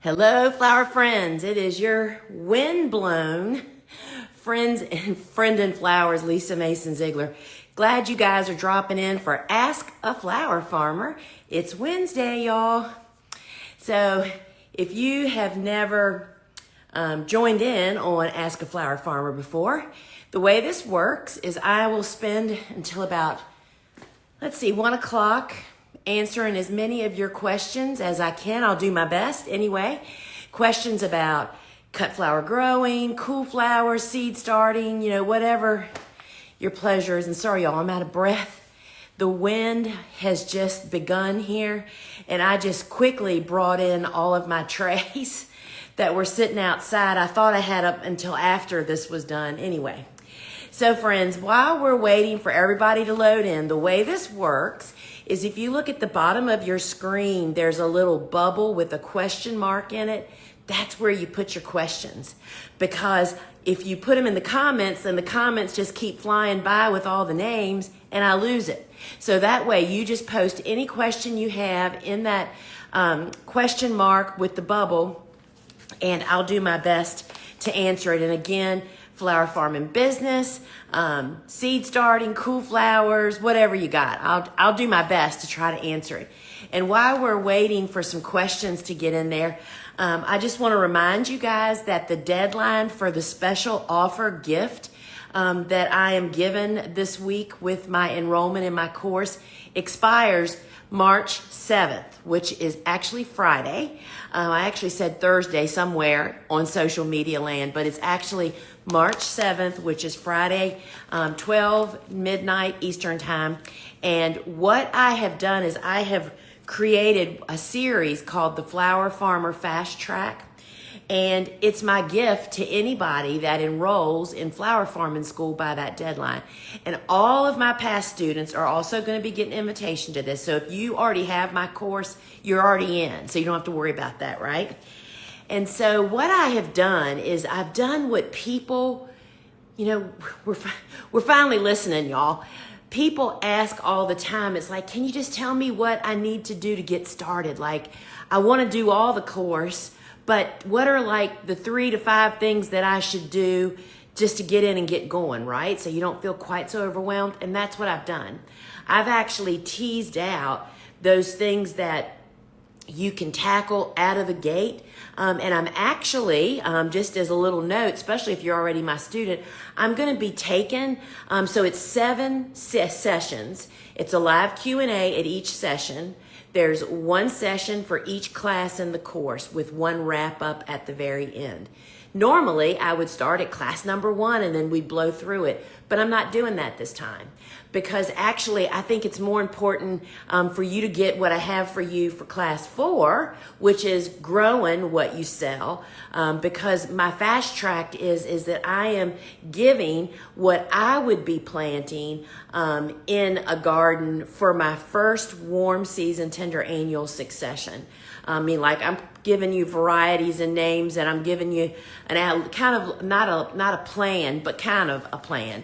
Hello, flower friends. It is your wind-blown friend in flowers, Lisa Mason Ziegler. Glad you guys are dropping in for Ask a Flower Farmer. It's Wednesday, y'all. So if you have never joined in on Ask a Flower Farmer before, the way this works is I will spend until about, 1 o'clock answering as many of your questions as I can. I'll do my best anyway. Questions about cut flower growing, cool flowers, seed starting, whatever your pleasure is. And sorry, y'all, I'm out of breath. The wind has just begun here, and I just quickly brought in all of my trays that were sitting outside. I thought I had up until after this was done anyway. So friends, while we're waiting for everybody to load in, the way this works is if you look at the bottom of your screen, there's a little bubble with a question mark in it. That's where you put your questions. Because if you put them in the comments, then the comments just keep flying by with all the names and I lose it. So that way you just post any question you have in that question mark with the bubble, and I'll do my best to answer it. And again, flower farming business, seed starting, cool flowers, whatever you got. I'll do my best to try to answer it. And while we're waiting for some questions to get in there, I just want to remind you guys that the deadline for the special offer gift that I am given this week with my enrollment in my course expires March 7th, which is actually Friday. I actually said Thursday somewhere on social media land, but it's actually March 7th, which is Friday, 12 midnight Eastern time. And what I have done is I have created a series called the Flower Farmer FAST TRACT. And it's my gift to anybody that enrolls in flower farming school by that deadline. And all of my past students are also going to be getting an invitation to this. So if you already have my course, you're already in. So you don't have to worry about that, right? And so what I have done is I've done what people, we're finally listening, y'all. People ask all the time. It's like, can you just tell me what I need to do to get started? Like, I want to do all the course, but what are like the 3 to 5 things that I should do just to get in and get going, right? So you don't feel quite so overwhelmed. And that's what I've done. I've actually teased out those things that you can tackle out of the gate. And I'm actually, just as a little note, especially if you're already my student, I'm going to be taking, so it's 7 sessions. It's a live Q&A at each session. There's 1 session for each class in the course with 1 wrap up at the very end. Normally, I would start at class number 1 and then we'd blow through it, but I'm not doing that this time because actually I think it's more important for you to get what I have for you for class 4, which is growing what you sell, because my fast tract is that I am giving what I would be planting in a garden for my first warm season tender annual succession. I mean, like I'm giving you varieties and names, and I'm giving you kind of not a plan, but kind of a plan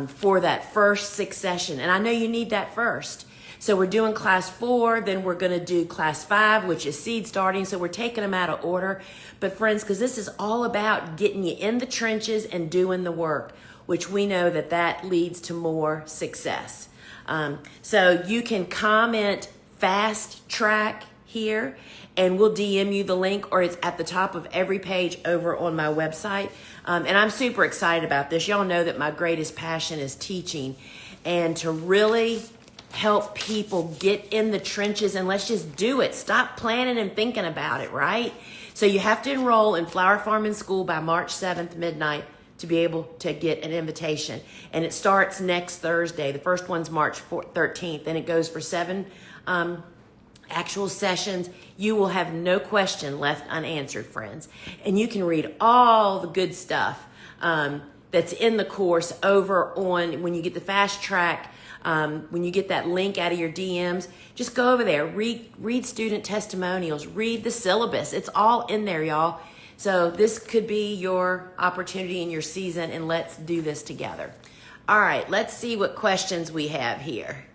for that first succession. And I know you need that first. So we're doing class 4, then we're going to do class 5, which is seed starting. So we're taking them out of order. But friends, because this is all about getting you in the trenches and doing the work, which we know that leads to more success. So you can comment fast track here and we'll DM you the link, or it's at the top of every page over on my website. And I'm super excited about this. Y'all know that my greatest passion is teaching and to really help people get in the trenches, and let's just do it. Stop planning and thinking about it, right? So you have to enroll in Flower Farming School by March 7th midnight to be able to get an invitation. And it starts next Thursday. The first one's March 13th, and it goes for 7 actual sessions. You will have no question left unanswered, friends. And you can read all the good stuff that's in the course over on, when you get the fast track, when you get that link out of your DMs, just go over there, read student testimonials, read the syllabus. It's all in there, y'all. So this could be your opportunity in your season, and let's do this together. All right, let's see what questions we have here.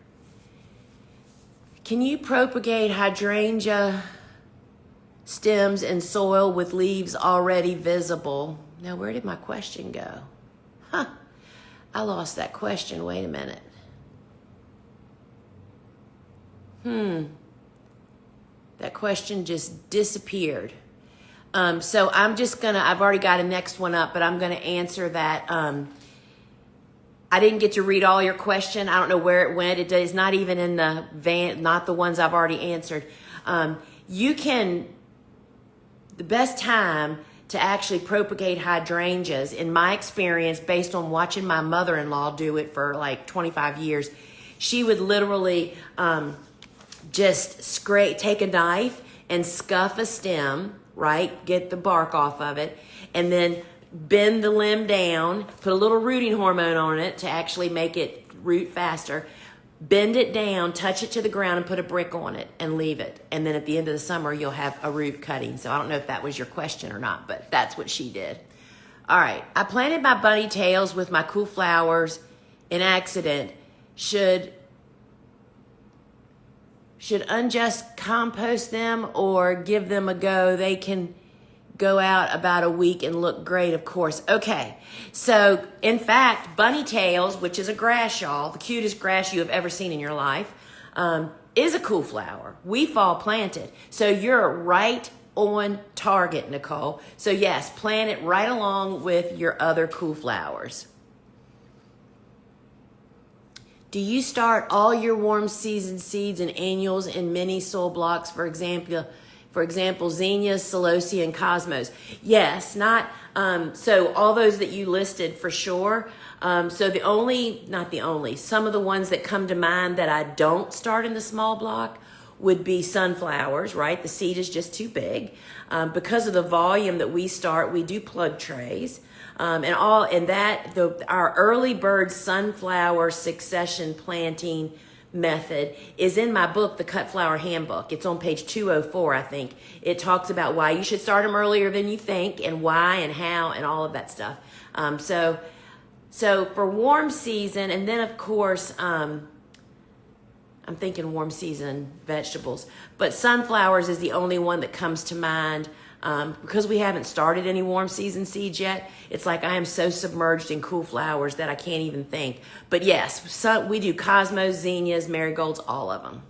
Can you propagate hydrangea stems in soil with leaves already visible. Now, where did my question go? I lost that question. Wait a minute. That question just disappeared. So I'm just gonna, I've already got a next one up, but I'm gonna answer that. I didn't get to read all your question. I don't know where it went. It is not even in the van, not the ones I've already answered. You can, the best time to actually propagate hydrangeas, in my experience, based on watching my mother-in-law do it for like 25 years, she would literally just take a knife and scuff a stem, right? Get the bark off of it, and then bend the limb down, put a little rooting hormone on it to actually make it root faster, bend it down, touch it to the ground, and put a brick on it and leave it. And then at the end of the summer, you'll have a root cutting. So I don't know if that was your question or not, but that's what she did. All right. I planted my bunny tails with my cool flowers in accident. Should unjust compost them or give them a go? They can go out about a week and look great, of course. Okay, so in fact, bunny tails, which is a grass y'all, the cutest grass you have ever seen in your life, is a cool flower. We fall planted. So you're right on target, Nicole. So yes, plant it right along with your other cool flowers. Do you start all your warm season seeds and annuals in mini soil blocks, for example, zinnias, celosia, and cosmos? Yes, so all those that you listed for sure. So some of the ones that come to mind that I don't start in the small block would be sunflowers, right? The seed is just too big. Because of the volume that we start, we do plug trays. Our early bird sunflower succession planting method is in my book, The Cut Flower Handbook. It's on page 204, I think. It talks about why you should start them earlier than you think, and why and how and all of that stuff. So for warm season, and then of course, I'm thinking warm season vegetables, but sunflowers is the only one that comes to mind. Because we haven't started any warm season seeds yet, it's like I am so submerged in cool flowers that I can't even think. But yes, we do cosmos, zinnias, marigolds, all of them.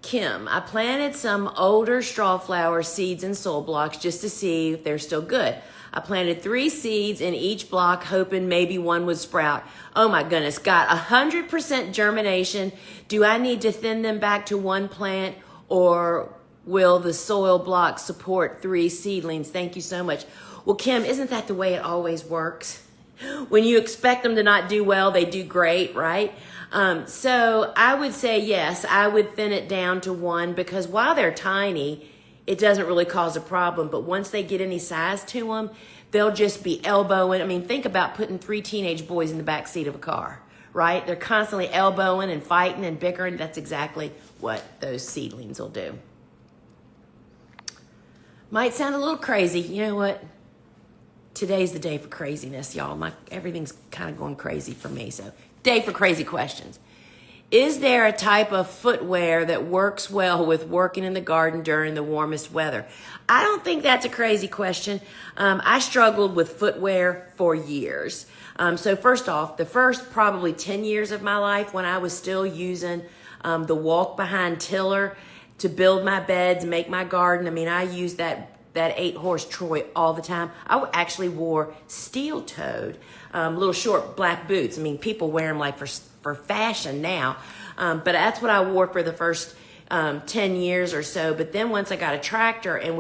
Kim, I planted some older straw flower seeds in soil blocks just to see if they're still good. I planted 3 seeds in each block, hoping maybe one would sprout. Oh my goodness, got 100% germination. Do I need to thin them back to one plant, or will the soil block support 3 seedlings? Thank you so much. Well, Kim, isn't that the way it always works? When you expect them to not do well, they do great, right? So I would say yes, I would thin it down to 1, because while they're tiny, it doesn't really cause a problem. But once they get any size to them, they'll just be elbowing. I mean, think about putting 3 teenage boys in the back seat of a car, right? They're constantly elbowing and fighting and bickering. That's exactly what those seedlings will do. Might sound a little crazy. You know what? Today's the day for craziness, y'all. Everything's kind of going crazy for me. So, day for crazy questions. Is there a type of footwear that works well with working in the garden during the warmest weather? I don't think that's a crazy question. I struggled with footwear for years. So first off, the first probably 10 years of my life, when I was still using the walk behind tiller to build my beds, make my garden, I mean, I used that 8-horse Troy all the time. I actually wore steel-toed, little short black boots. I mean, people wear them like for fashion now, but that's what I wore for the first 10 years or so. But then once I got a tractor and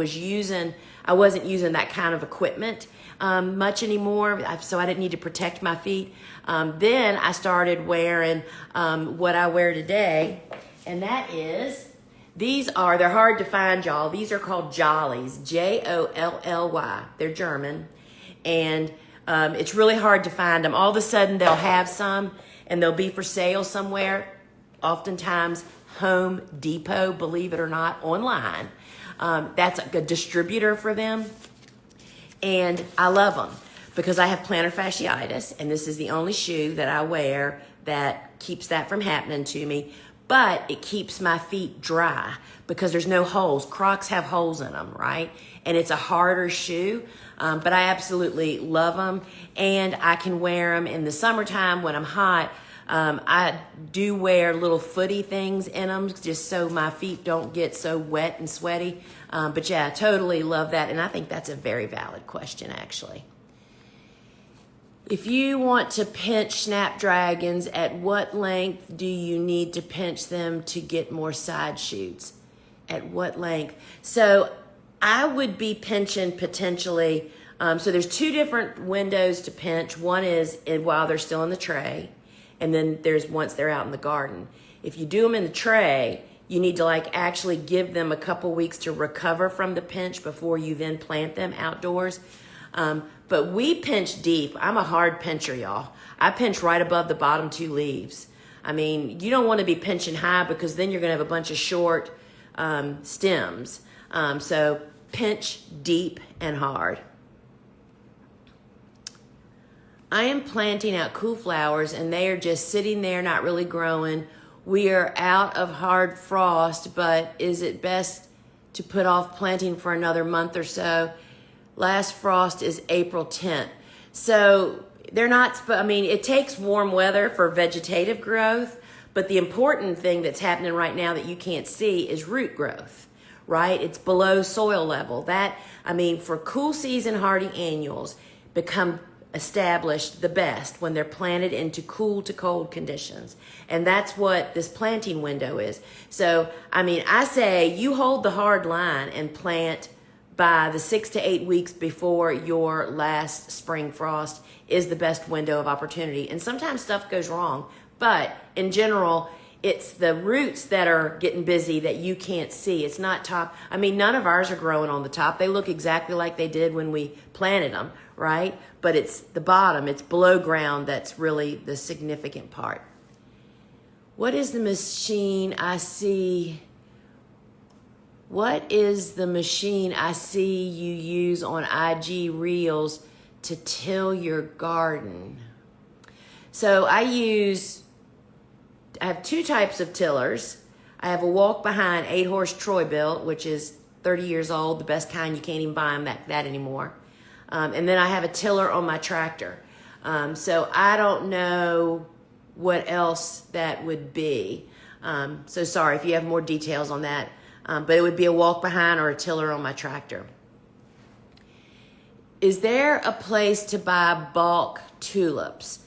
I wasn't using that kind of equipment much anymore, so I didn't need to protect my feet. Then I started wearing what I wear today, and that is, they're hard to find, y'all. These are called Jollies, Jolly. They're German, and it's really hard to find them. All of a sudden, they'll have some, and they'll be for sale somewhere, oftentimes Home Depot, believe it or not, online. That's a distributor for them, and I love them because I have plantar fasciitis, and this is the only shoe that I wear that keeps that from happening to me. but it keeps my feet dry because there's no holes. Crocs have holes in them, right? And it's a harder shoe, but I absolutely love them. And I can wear them in the summertime when I'm hot. I do wear little footy things in them just so my feet don't get so wet and sweaty. But yeah, I totally love that. And I think that's a very valid question, actually. If you want to pinch snapdragons, at what length do you need to pinch them to get more side shoots? At what length? So I would be pinching potentially, so there's two different windows to pinch. One is while they're still in the tray, and then there's once they're out in the garden. If you do them in the tray, you need to like actually give them a couple weeks to recover from the pinch before you then plant them outdoors. But we pinch deep. I'm a hard pincher, y'all. I pinch right above the bottom two leaves. I mean, you don't want to be pinching high because then you're going to have a bunch of short stems. So pinch deep and hard. I am planting out cool flowers and they are just sitting there, not really growing. We are out of hard frost, but is it best to put off planting for another month or so? Last frost is April 10th. So they're not, I mean, it takes warm weather for vegetative growth, but the important thing that's happening right now that you can't see is root growth, right? It's below soil level. That, I mean, for cool season hardy annuals become established the best when they're planted into cool to cold conditions. And that's what this planting window is. So, I mean, I say you hold the hard line and plant by the 6 to 8 weeks before your last spring frost is the best window of opportunity. And sometimes stuff goes wrong, but in general, it's the roots that are getting busy that you can't see. It's not top. I mean, none of ours are growing on the top. They look exactly like they did when we planted them, right? But it's the bottom, it's below ground that's really the significant part. What is the machine I see? What is the machine I see you use on IG Reels to till your garden? So I have two types of tillers. I have a walk behind 8-horse Troy built, which is 30 years old, the best kind. You can't even buy them that anymore. And then I have a tiller on my tractor. So I don't know what else that would be. So sorry if you have more details on that. But it would be a walk behind or a tiller on my tractor. Is there a place to buy bulk tulips?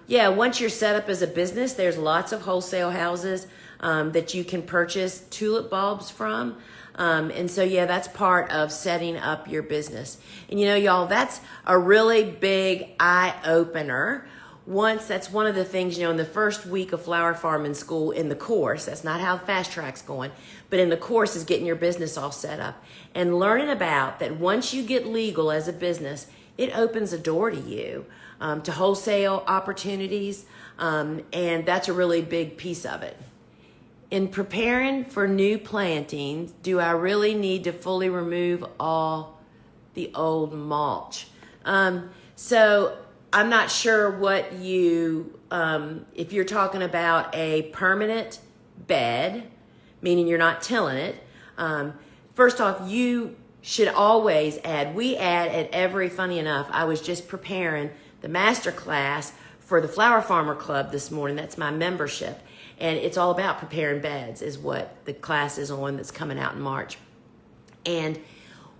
Yeah, once you're set up as a business, there's lots of wholesale houses that you can purchase tulip bulbs from. And so, yeah, that's part of setting up your business. And, you know, y'all, that's a really big eye-opener. That's one of the things, you know, in the first week of flower farming school in the course, that's not how Fast Tract's going, but in the course is getting your business all set up and learning about that once you get legal as a business, it opens a door to you to wholesale opportunities, and that's a really big piece of it. In preparing for new plantings, do I really need to fully remove all the old mulch? So I'm not sure what if you're talking about a permanent bed, meaning you're not tilling it. First off, you should always add. We add at every, funny enough, I was just preparing the master class for the Flower Farmer Club this morning. That's my membership. And it's all about preparing beds is what the class is on that's coming out in March. And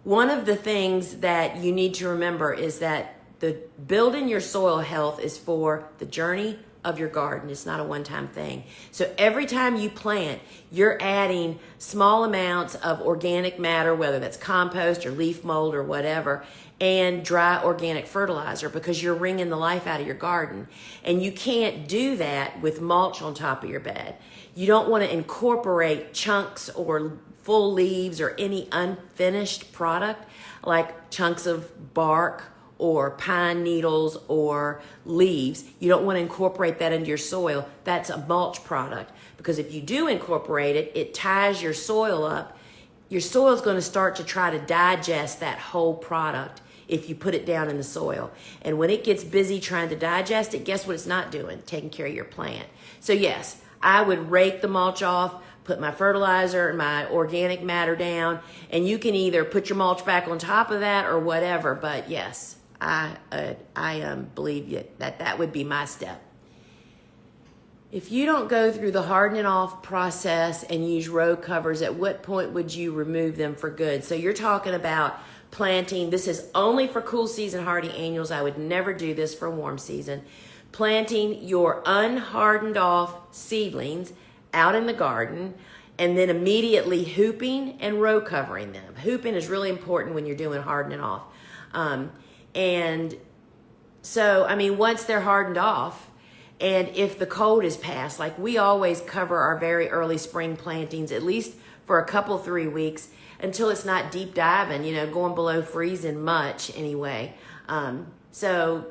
one of the things that you need to remember is that the building your soil health is for the journey of your garden. It's not a one-time thing. So every time you plant, you're adding small amounts of organic matter, whether that's compost or leaf mold or whatever, and dry organic fertilizer because you're wringing the life out of your garden. And you can't do that with mulch on top of your bed. You don't want to incorporate chunks or full leaves or any unfinished product like chunks of bark or pine needles or leaves. You don't want to incorporate that into your soil. That's a mulch product because if you do incorporate it, it ties your soil up. Your soil is going to start to try to digest that whole product if you put it down in the soil. And when it gets busy trying to digest it, guess what it's not doing? Taking care of your plant. So yes, I would rake the mulch off, put my fertilizer and my organic matter down, and you can either put your mulch back on top of that or whatever. But yes, I believe you that would be my step. If you don't go through the hardening off process and use row covers, at what point would you remove them for good? So you're talking about planting. This is only for cool season hardy annuals. I would never do this for warm season. Planting your unhardened off seedlings out in the garden and then immediately hooping and row covering them. Hooping is really important when you're doing hardening off. And so, I mean, once they're hardened off, and if the cold is past, like we always cover our very early spring plantings, at least for a couple, 3 weeks, until it's not deep diving, going below freezing much anyway. So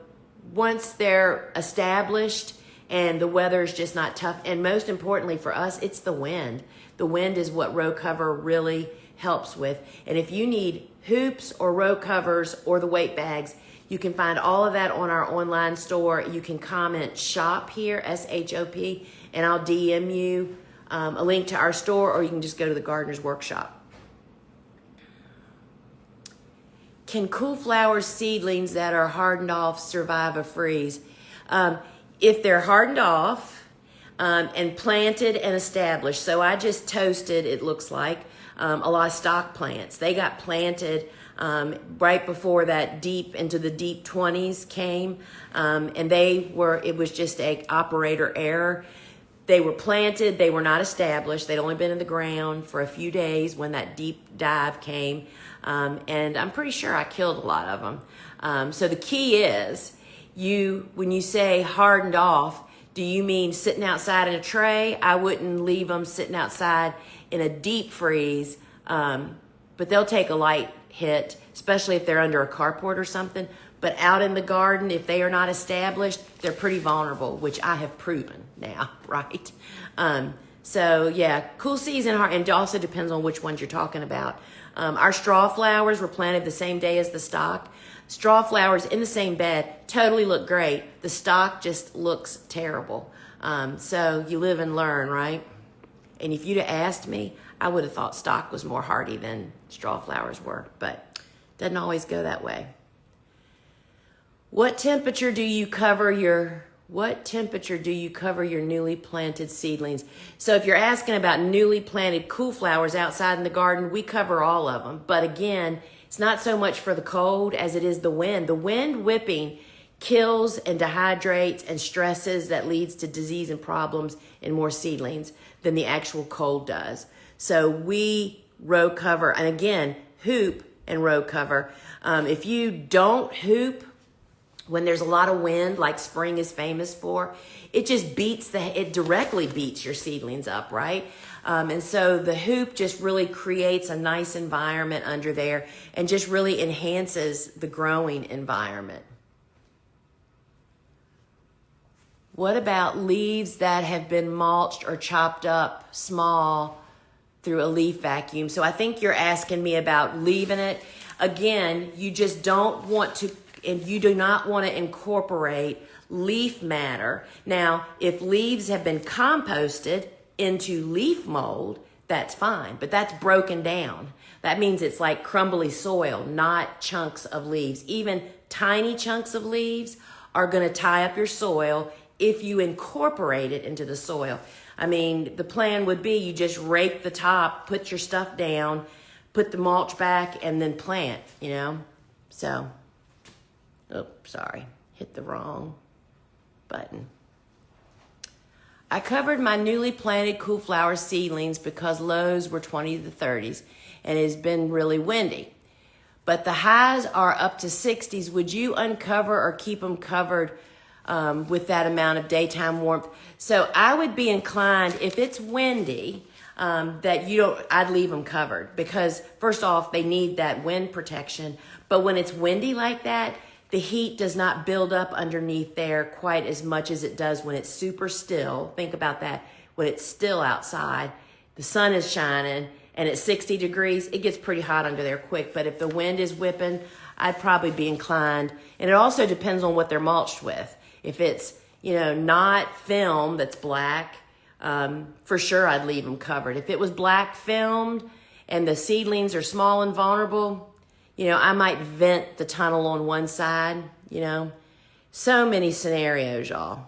once they're established and the weather is just not tough, and most importantly for us, it's the wind. The wind is what row cover really helps with. And if you need hoops or row covers or the weight bags, you can find all of that on our online store. You can comment shop here, SHOP, and I'll DM you a link to our store, or you can just go to the Gardener's Workshop. Can cool flower seedlings that are hardened off survive a freeze? If they're hardened off and planted and established, so I just toasted, it looks like, a lot of stock plants. They got planted right before that deep into the deep 20s came, and it was just a operator error. They were planted, they were not established. They'd only been in the ground for a few days when that deep dive came, and I'm pretty sure I killed a lot of them. So the key is, when you say hardened off, do you mean sitting outside in a tray? I wouldn't leave them sitting outside in a deep freeze, but they'll take a light hit, especially if they're under a carport or something. But out in the garden, if they are not established, they're pretty vulnerable, which I have proven now, right? So yeah, cool season, and it also depends on which ones you're talking about. Our straw flowers were planted the same day as the stock. Straw flowers in the same bed totally look great. The stock just looks terrible. So you live and learn, right? And if you'd have asked me, I would have thought stock was more hardy than straw flowers were, but doesn't always go that way. What temperature do you cover your newly planted seedlings? So if you're asking about newly planted cool flowers outside in the garden, we cover all of them. But again, it's not so much for the cold as it is the wind. The wind whipping kills and dehydrates and stresses that leads to disease and problems in more seedlings than the actual cold does. So we row cover, and again, hoop and row cover. If you don't hoop when there's a lot of wind, like spring is famous for, it directly beats your seedlings up, right? And so the hoop just really creates a nice environment under there and just really enhances the growing environment. What about leaves that have been mulched or chopped up small through a leaf vacuum? So I think you're asking me about leaving it. Again, you just don't want to, and you do not want to incorporate leaf matter. Now, if leaves have been composted into leaf mold, that's fine, but that's broken down. That means it's like crumbly soil, not chunks of leaves. Even tiny chunks of leaves are going to tie up your soil if you incorporate it into the soil. I mean, the plan would be you just rake the top, put your stuff down, put the mulch back, and then plant, So, sorry, hit the wrong button. I covered my newly planted cool flower seedlings because lows were 20 to 30s and it has been really windy. But the highs are up to 60s. Would you uncover or keep them covered with that amount of daytime warmth? So I would be inclined, if it's windy, I'd leave them covered, because first off, they need that wind protection. But when it's windy like that, the heat does not build up underneath there quite as much as it does when it's super still. Think about that. When it's still outside, the sun is shining, and at 60 degrees, it gets pretty hot under there quick. But if the wind is whipping, I'd probably be inclined. And it also depends on what they're mulched with. If it's, not film that's black, for sure I'd leave them covered. If it was black filmed and the seedlings are small and vulnerable, you know, I might vent the tunnel on one side, you know. So many scenarios, y'all.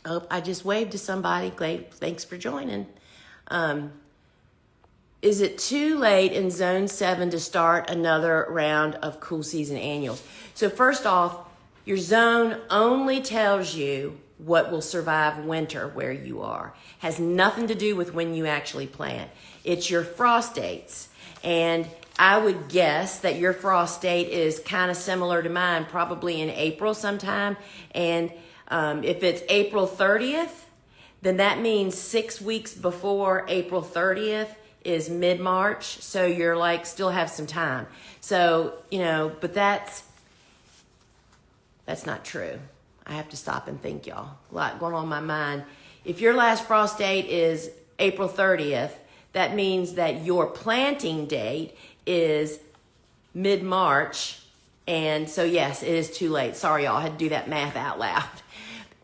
Oh, I just waved to somebody. Great, thanks for joining. Is it too late in Zone 7 to start another round of cool season annuals? So first off, your zone only tells you what will survive winter where you are. Has nothing to do with when you actually plant. It's your frost dates. And I would guess that your frost date is kind of similar to mine, probably in April sometime. And if it's April 30th, then that means 6 weeks before April 30th is mid-March. So you're like, still have some time. So, you know, but that's not true. I have to stop and think, y'all. A lot going on in my mind. If your last frost date is April 30th, that means that your planting date is mid-March. And so, yes, it is too late. Sorry, y'all. I had to do that math out loud.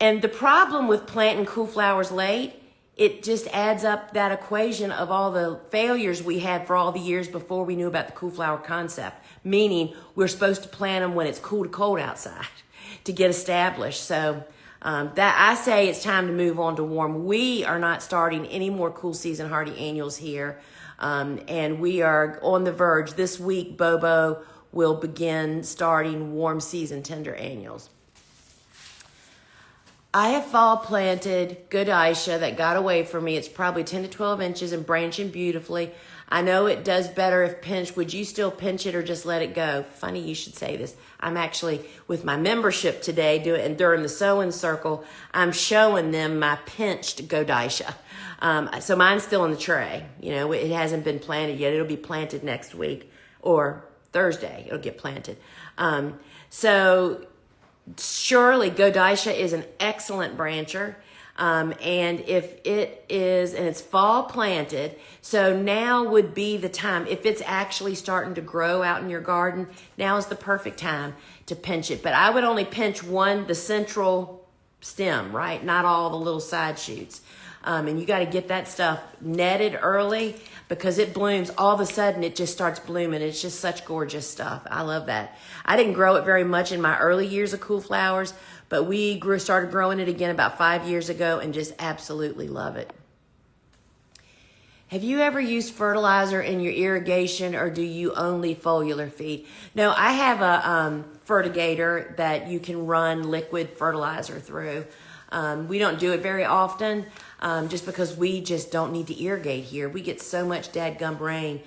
And the problem with planting cool flowers late, it just adds up that equation of all the failures we had for all the years before we knew about the cool flower concept. Meaning, we're supposed to plant them when it's cool to cold outside to get established. So that I say it's time to move on to warm. We are not starting any more cool season hardy annuals here. And we are on the verge. This week, Bobo will begin starting warm season tender annuals. I have fall planted Godicia that got away from me. It's probably 10 to 12 inches and branching beautifully. I know it does better if pinched. Would you still pinch it or just let it go? Funny you should say this. I'm actually, with my membership today, and during the sewing circle, I'm showing them my pinched Godicia. So mine's still in the tray. You know, it hasn't been planted yet. It'll be planted next week or Thursday. It'll get planted. So surely Godicia is an excellent brancher. And if it is, and it's fall planted, so now would be the time. If it's actually starting to grow out in your garden, now is the perfect time to pinch it. But I would only pinch the central stem, right? Not all the little side shoots. And you got to get that stuff netted early because it blooms. All of a sudden, it just starts blooming. It's just such gorgeous stuff. I love that. I didn't grow it very much in my early years of cool flowers, but we started growing it again about 5 years ago and just absolutely love it. Have you ever used fertilizer in your irrigation or do you only foliar feed? No, I have a fertigator that you can run liquid fertilizer through. We don't do it very often just because we just don't need to irrigate here. We get so much dadgum rain.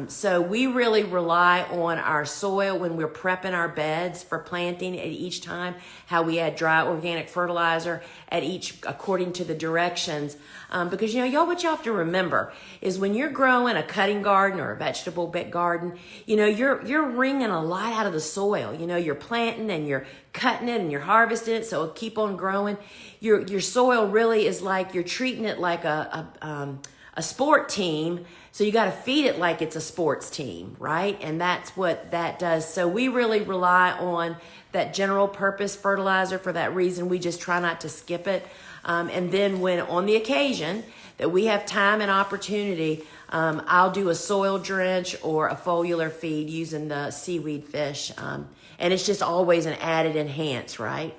So we really rely on our soil when we're prepping our beds for planting at each time, how we add dry organic fertilizer at each according to the directions. Because, you know, y'all, what you have to remember is when you're growing a cutting garden or a vegetable bed garden, you know, you're wringing a lot out of the soil. You know, you're planting and you're cutting it and you're harvesting it, so it'll keep on growing. Your soil really is like, you're treating it like a sport team. So you got to feed it like it's a sports team, right? And that's what that does. So we really rely on that general purpose fertilizer for that reason. We just try not to skip it. And then when on the occasion that we have time and opportunity, I'll do a soil drench or a foliar feed using the seaweed fish. And it's just always an added enhance, right?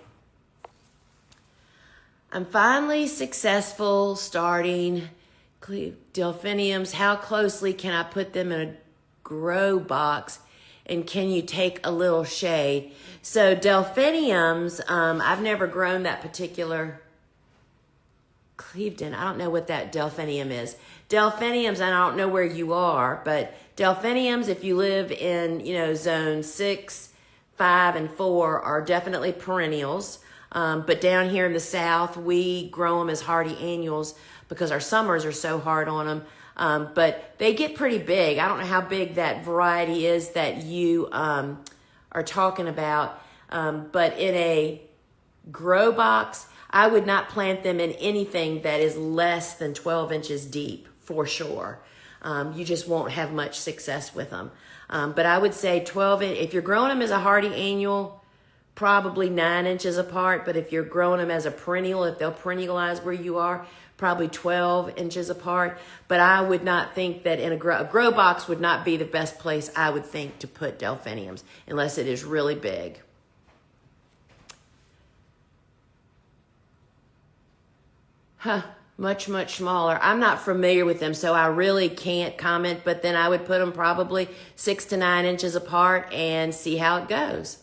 I'm finally successful starting delphiniums. How closely can I put them in a grow box? And can you take a little shade? So delphiniums, I've never grown that particular Clevedon. I don't know what that delphinium is. Delphiniums, I don't know where you are, but delphiniums, if you live in, you know, zone 6, 5, and 4 are definitely perennials. But down here in the South, we grow them as hardy annuals because our summers are so hard on them. But they get pretty big. I don't know how big that variety is that you are talking about. But in a grow box, I would not plant them in anything that is less than 12 inches deep, for sure. You just won't have much success with them. But I would say 12, if you're growing them as a hardy annual, probably 9 inches apart, but if you're growing them as a perennial, if they'll perennialize where you are, probably 12 inches apart. But I would not think that in a grow box would not be the best place, I would think, to put delphiniums unless it is really big. Much, much smaller. I'm not familiar with them, so I really can't comment, but then I would put them probably 6 to 9 inches apart and see how it goes.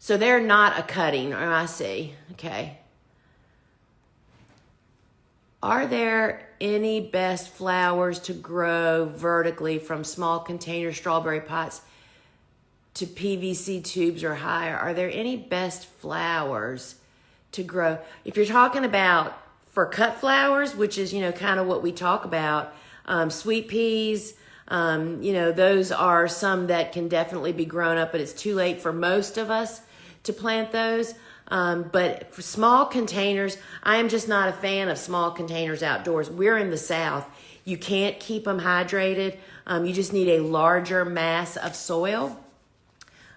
So they're not a cutting, or I see. Okay. Are there any best flowers to grow vertically from small container strawberry pots to PVC tubes or higher? Are there any best flowers to grow? If you're talking about for cut flowers, which is, kind of what we talk about, sweet peas, those are some that can definitely be grown up, but it's too late for most of us to plant those. But for small containers, I am just not a fan of small containers outdoors. We're in the South. You can't keep them hydrated. You just need a larger mass of soil.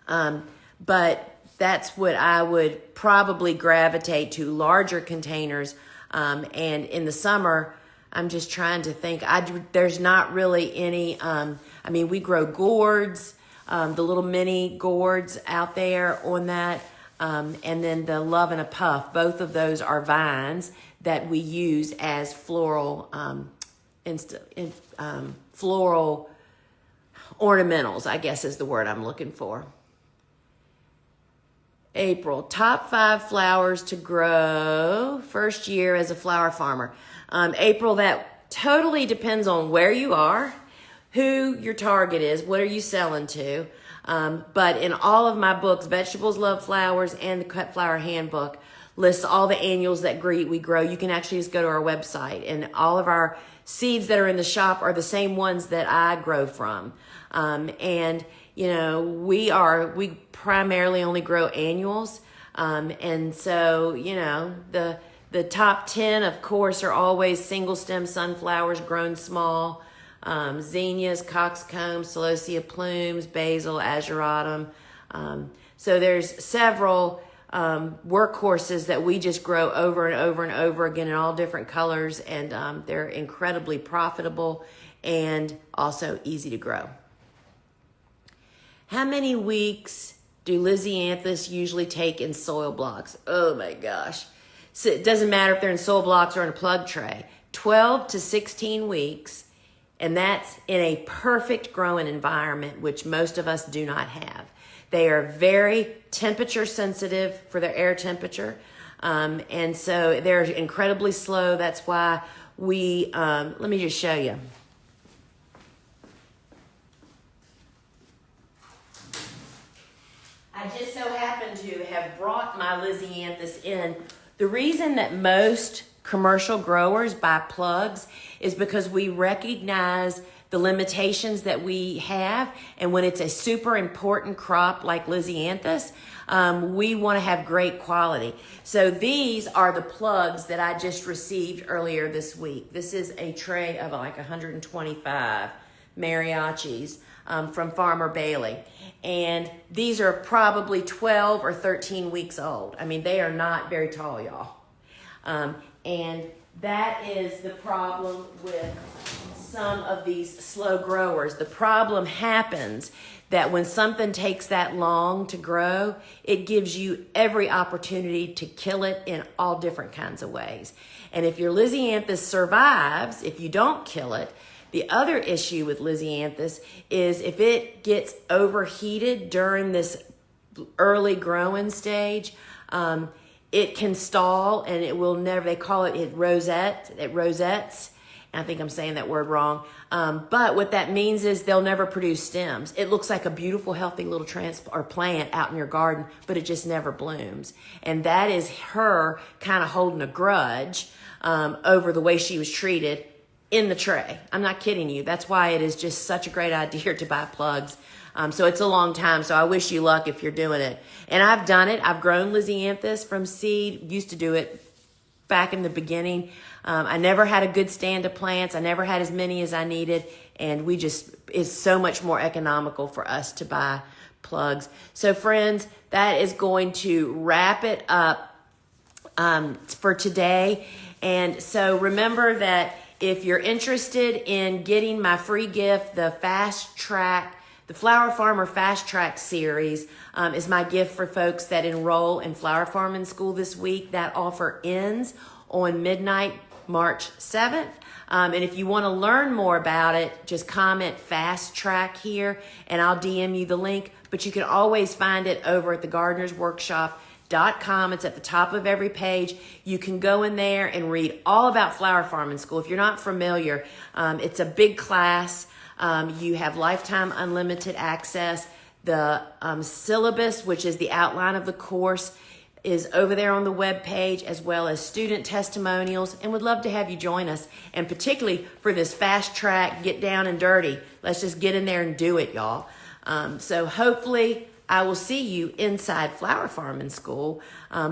But that's what I would probably gravitate to, larger containers. And in the summer, I'm just trying to think. There's not really any, we grow gourds, the little mini gourds out there on that. And then the Love and a Puff, both of those are vines that we use as floral floral ornamentals, I guess is the word I'm looking for. April, top 5 flowers to grow first year as a flower farmer. April, that totally depends on where you are, who your target is, what are you selling to. But in all of my books, Vegetables Love Flowers and the Cut Flower Handbook lists all the annuals that we grow. You can actually just go to our website, and all of our seeds that are in the shop are the same ones that I grow from. We primarily only grow annuals. And so, the top 10, of course, are always single stem sunflowers grown small. Zinnias, coxcombs, celosia plumes, basil, ageratum. So there's several workhorses that we just grow over and over and over again in all different colors, and they're incredibly profitable and also easy to grow. How many weeks do Lisanthus usually take in soil blocks? Oh my gosh. So it doesn't matter if they're in soil blocks or in a plug tray. 12 to 16 weeks. And that's in a perfect growing environment, which most of us do not have. They are very temperature sensitive for their air temperature. And so they're incredibly slow. That's why let me just show you. I just so happen to have brought my Lisanthus in. The reason that most commercial growers buy plugs is because we recognize the limitations that we have, and when it's a super important crop like Lisanthus, we want to have great quality. So these are the plugs that I just received earlier this week. This is a tray of like 125 mariachis from Farmer Bailey, and these are probably 12 or 13 weeks old. I mean, they are not very tall, y'all. And that is the problem with some of these slow growers. The problem happens that when something takes that long to grow, it gives you every opportunity to kill it in all different kinds of ways. And if your Lisanthus survives, if you don't kill it, the other issue with Lisanthus is if it gets overheated during this early growing stage, it can stall, and it will never, they call it rosettes. I think I'm saying that word wrong. But what that means is they'll never produce stems. It looks like a beautiful, healthy little plant out in your garden, but it just never blooms. And that is her kind of holding a grudge over the way she was treated in the tray. I'm not kidding you. That's why it is just such a great idea to buy plugs. So it's a long time, so I wish you luck if you're doing it. And I've done it. I've grown Lisanthus from seed, used to do it back in the beginning. I never had a good stand of plants. I never had as many as I needed. And it's so much more economical for us to buy plugs. So friends, that is going to wrap it up for today. And so remember that if you're interested in getting my free gift, the Fast Tract, the Flower Farmer Fast Tract series is my gift for folks that enroll in Flower Farming School this week. That offer ends on midnight, March 7th. And if you want to learn more about it, just comment Fast Tract here and I'll DM you the link. But you can always find it over at thegardenersworkshop.com. It's at the top of every page. You can go in there and read all about Flower Farming School. If you're not familiar, it's a big class. You have lifetime unlimited access. The syllabus, which is the outline of the course, is over there on the web page, as well as student testimonials, and would love to have you join us. And particularly for this Fast Tract, get down and dirty. Let's just get in there and do it, y'all. So hopefully I will see you inside Flower Farming School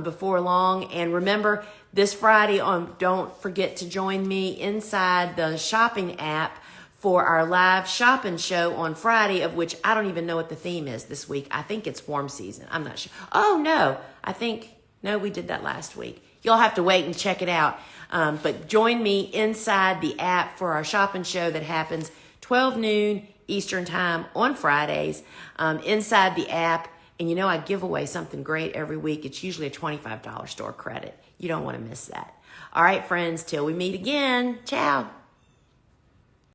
before long. And remember, this Friday, don't forget to join me inside the shopping app for our live shopping show on Friday, of which I don't even know what the theme is this week. I think it's warm season. I'm not sure. Oh, no. No, we did that last week. You'll have to wait and check it out. But join me inside the app for our shopping show that happens 12 noon Eastern time on Fridays inside the app. And you know, I give away something great every week. It's usually a $25 store credit. You don't want to miss that. All right, friends, till we meet again. Ciao.